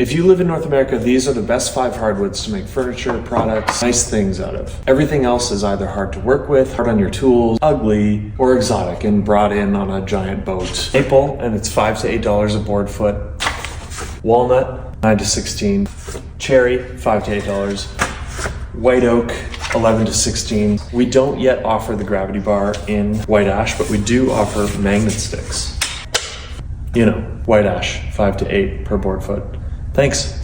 If you live in North America, these are the best 5 hardwoods to make furniture, products, nice things out of. Everything else is either hard to work with, hard on your tools, ugly, or exotic and brought in on a giant boat. Maple, and it's $5 to $8 a board foot. Walnut, $9 to $16. Cherry, $5 to $8. White oak, $11 to $16. We don't yet offer the gravity bar in white ash, but we do offer magnet sticks. You know, white ash, $5 to $8 per board foot. Thanks.